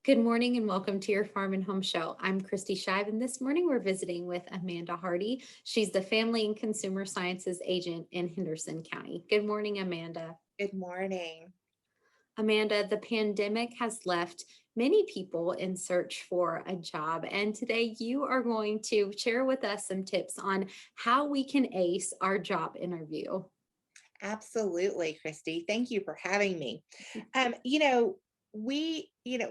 Good morning and welcome to your Farm and Home Show. I'm Kristi Shive, and this morning we're visiting with Amanda Hardy. She's the Family and Consumer Sciences Agent in Henderson County. Good morning, Amanda. Good morning. Amanda, the pandemic has left many people in search for a job, and today you are going to share with us some tips on how we can ace our job interview. Absolutely, Christy. Thank you for having me.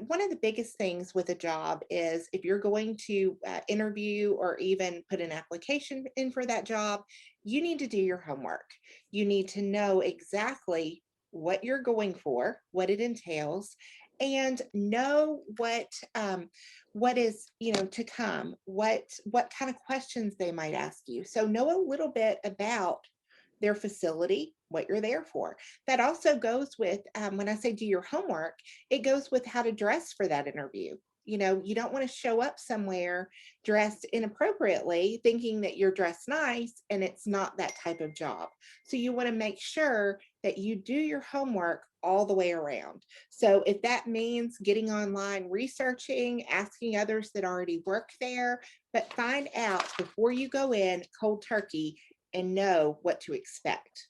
One of the biggest things with a job is if you're going to interview or even put an application in for that job, you need to do your homework. You need to know exactly what you're going for, what it entails, and know what is to come, what kind of questions they might ask you. So know a little bit about their facility, what you're there for. That also goes with, when I say do your homework, it goes with how to dress for that interview. You don't want to show up somewhere dressed inappropriately, thinking that you're dressed nice and it's not that type of job. So you want to make sure that you do your homework all the way around. So if that means getting online, researching, asking others that already work there, but find out before you go in cold turkey and know what to expect.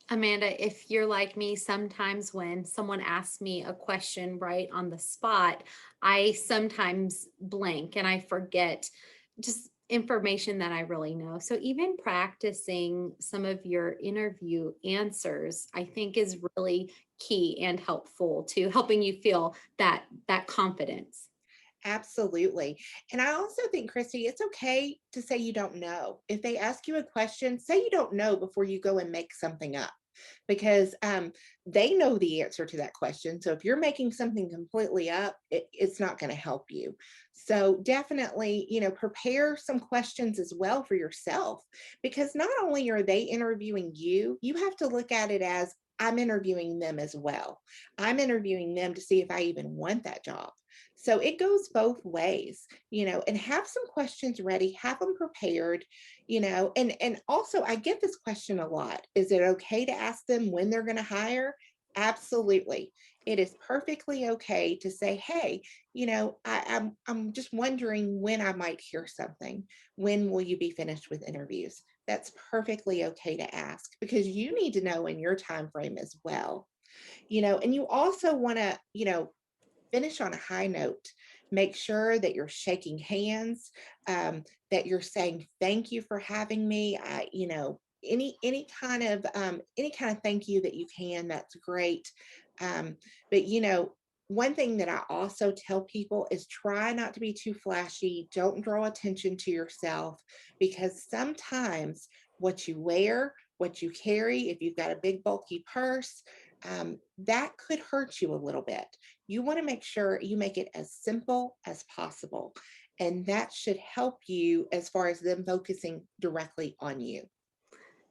Amanda, if you're like me, sometimes when someone asks me a question right on the spot, I sometimes blank and I forget just information that I really know. So even practicing some of your interview answers, I think is really key and helpful to helping you feel that confidence. Absolutely. And I also think, Christy, it's okay to say you don't know. If they ask you a question, say you don't know before you go and make something up because they know the answer to that question. So if you're making something completely up, it's not going to help you. So definitely, prepare some questions as well for yourself because not only are they interviewing you, you have to look at it as I'm interviewing them as well. I'm interviewing them to see if I even want that job. So it goes both ways, and have some questions ready, have them prepared, and also I get this question a lot. Is it okay to ask them when they're going to hire? Absolutely. It is perfectly okay to say, hey, I'm just wondering when I might hear something. When will you be finished with interviews? That's perfectly okay to ask because you need to know in your time frame as well. And you also want to, finish on a high note. Make sure that you're shaking hands, that you're saying thank you for having me. Any kind of thank you that you can. That's great. But one thing that I also tell people is try not to be too flashy. Don't draw attention to yourself because sometimes what you wear, what you carry, if you've got a big bulky purse, that could hurt you a little bit. You want to make sure you make it as simple as possible. And that should help you as far as them focusing directly on you.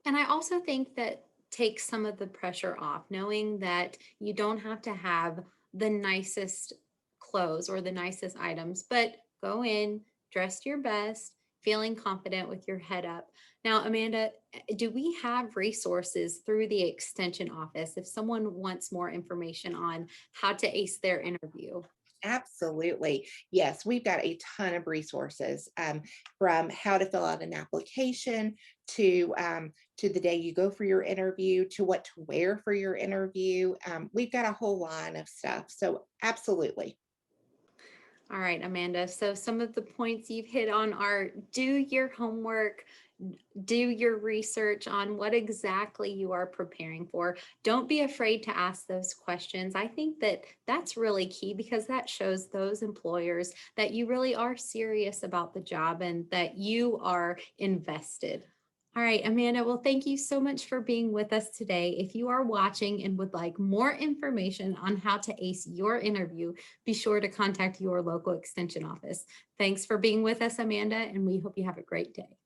And I also think that takes some of the pressure off, knowing that you don't have to have the nicest clothes or the nicest items, but go in, dressed your best, feeling confident with your head up. Now, Amanda, do we have resources through the extension office if someone wants more information on how to ace their interview? Absolutely. Yes, we've got a ton of resources from how to fill out an application to the day you go for your interview to what to wear for your interview. We've got a whole line of stuff. So absolutely. All right, Amanda. So some of the points you've hit on are do your homework, do your research on what exactly you are preparing for. Don't be afraid to ask those questions. I think that that's really key because that shows those employers that you really are serious about the job and that you are invested. All right, Amanda. Well, thank you so much for being with us today. If you are watching and would like more information on how to ace your interview, be sure to contact your local extension office. Thanks for being with us, Amanda, and we hope you have a great day.